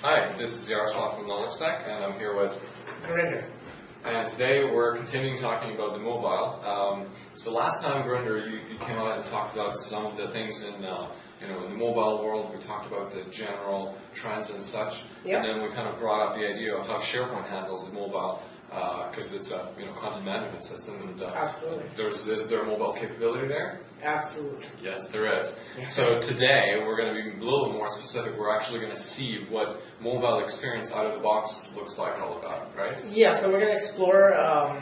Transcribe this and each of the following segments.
Hi, this is Yaroslav from Stack, and I'm here with Gurinder. And today we're continuing talking about the mobile. So last time, Gurinder, you came out and talked about some of the things in in the mobile world. We talked about the general trends and such, Yep. and then we kind of brought up the idea of how SharePoint handles the mobile because it's a content management system, and Absolutely. is there a mobile capability there? Absolutely. Yes, there is. Yes. So today we're going to be a little more specific. We're actually going to see what mobile experience out of the box looks like all about, right? Yeah, so we're going to explore,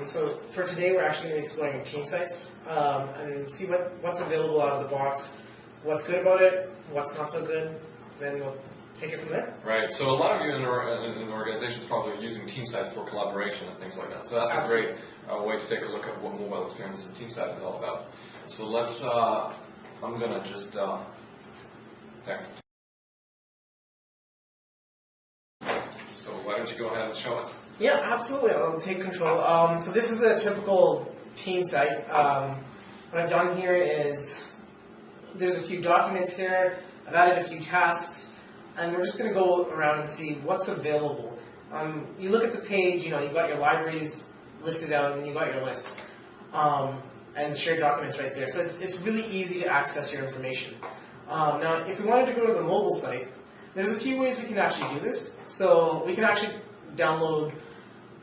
so for today we're actually going to be exploring team sites and see what's available out of the box, what's good about it, what's not so good, then we'll take it from there. Right, so a lot of you in organizations probably are using team sites for collaboration and things like that. So that's Absolutely. a great way to take a look at what mobile experience and team site is all about. So let's, I'm going to just, there. So why don't you go ahead and show us? Yeah, absolutely. I'll take control. So this is a typical team site. What I've done here is there's a few documents here. I've added a few tasks, and we're just going to go around and see what's available. You look at the page, you've got your libraries listed out, and you've got your lists. And the shared documents right there. So it's really easy to access your information. Now, if we wanted to go to the mobile site, there's a few ways we can actually do this. So we can actually download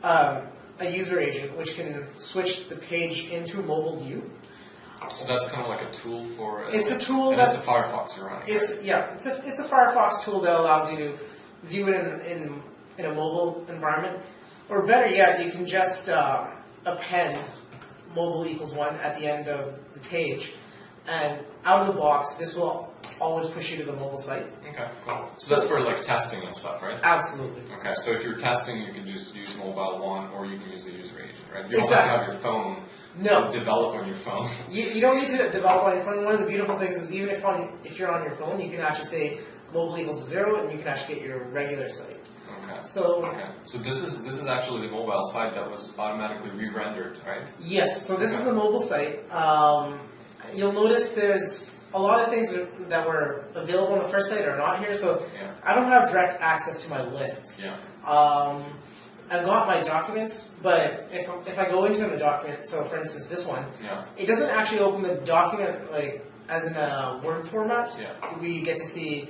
a user agent, which can switch the page into mobile view. So that's kind of like a tool for... It's a tool and that's... it's a Firefox you're running, right? Yeah, it's a Firefox tool that allows you to view it in a mobile environment. Or better yet, you can just append mobile equals 1 at the end of the page, and out of the box, this will always push you to the mobile site. Okay, cool. So that's for like testing and stuff, right? Absolutely. Okay, so if you're testing, you can just use mobile 1, or you can use the user agent, right? You don't Exactly. have to have your phone develop on your phone. You don't need to develop on your phone. One of the beautiful things is even if you're on your phone, you can actually say mobile equals 0, and you can actually get your regular site. Okay. So this is actually the mobile site that was automatically re-rendered, right? Yes. So this is the mobile site. You'll notice there's a lot of things that were available on the first site are not here. So I don't have direct access to my lists. Yeah. I've got my documents, but if I go into a document, so for instance this one, it doesn't actually open the document like as in a Word format. Yeah. We get to see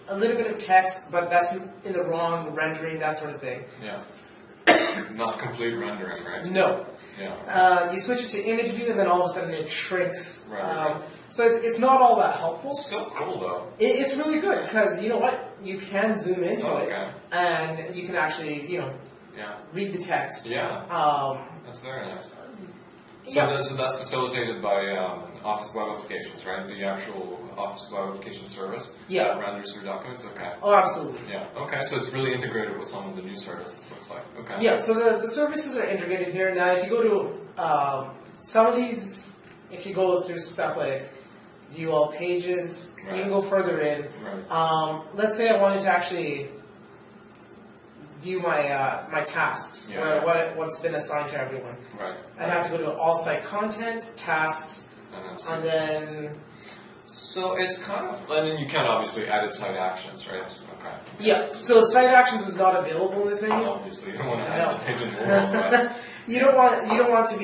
a little bit of text, but that's in the wrong rendering, that sort of thing. Yeah. Not complete rendering, right? No. Yeah. You switch it to image view, and then all of a sudden it shrinks. Right. So it's not all that helpful. It's still cool though. It's really good because you know what? You can zoom into it, okay. and you can actually read the text. Yeah. That's very nice. So that's facilitated by Office Web Applications, right? The actual Office Web Application service that renders your documents? Okay. Oh, absolutely. Yeah, okay, so it's really integrated with some of the new services, looks like. Okay. Yeah, so the services are integrated here. Now, if you go to some of these, if you go through stuff like view all pages, you can go further in. Right. Let's say I wanted to actually view my tasks, what's been assigned to everyone. Right. I'd have to go to all site content, tasks, and then... So it's kind of, and then you can obviously edit site actions, right? Okay. Yeah, so site actions is not available in this menu. Obviously, you don't want to add the pigeonhole device. You don't want to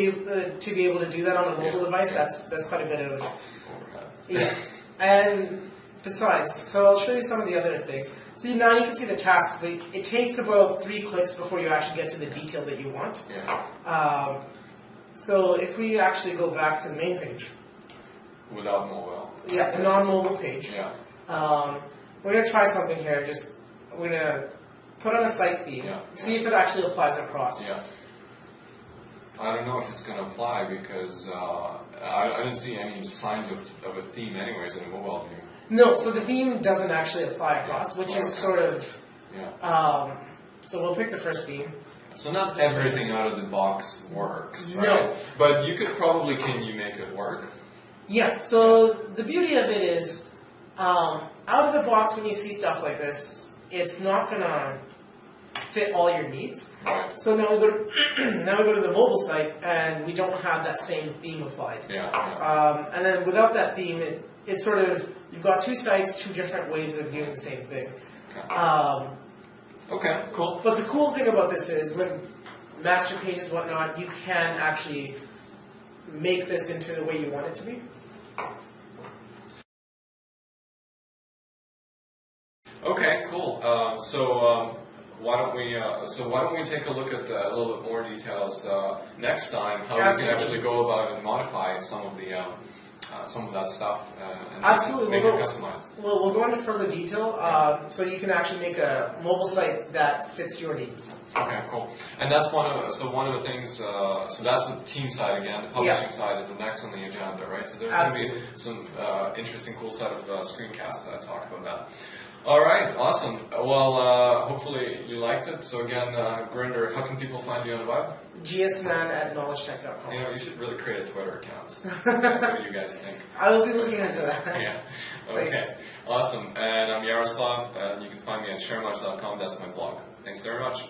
be able to do that on a mobile device. That's quite a bit of overhead. Yeah, and besides, so I'll show you some of the other things. So now you can see the tasks. It takes about 3 clicks before you actually get to the detail that you want. Yeah. So if we actually go back to the main page. Without mobile. Yeah, the non-mobile page. Yeah. We're going to try something here. We're going to put on a site theme. See if it actually applies across. Yeah. I don't know if it's going to apply because I didn't see any signs of a theme anyways in a mobile view. No, so the theme doesn't actually apply across, which is sort of... Yeah. So we'll pick the first theme. So not everything out of the box works, right? No. But you could probably, can you make it work? Yes, so the beauty of it is, out of the box when you see stuff like this, it's not going to fit all your needs. Right. So now we go to the mobile site, and we don't have that same theme applied. And then without that theme, it's sort of, you've got 2 sites, 2 different ways of viewing the same thing. Okay. Okay, cool. But the cool thing about this is when master pages, whatnot, you can actually make this into the way you want it to be. Okay, cool. Why don't we take a look at a little bit more details next time? How we can actually go about and modify some of that stuff and Absolutely. make it customized. Well, we'll go into further detail, so you can actually make a mobile site that fits your needs. Okay, cool. And that's one of the things. So that's the team side again. The publishing side is the next on the agenda, right? So there's going to be some interesting, cool set of screencasts that talk about that. All right, awesome. Well, hopefully you liked it. So again, Gurinder, how can people find you on the web? gsman@knowledgetech.com. You should really create a Twitter account. What do you guys think? I will be looking into that. Yeah. Okay. Thanks. Awesome. And I'm Yaroslav, and you can find me at sharemudge.com. That's my blog. Thanks very much.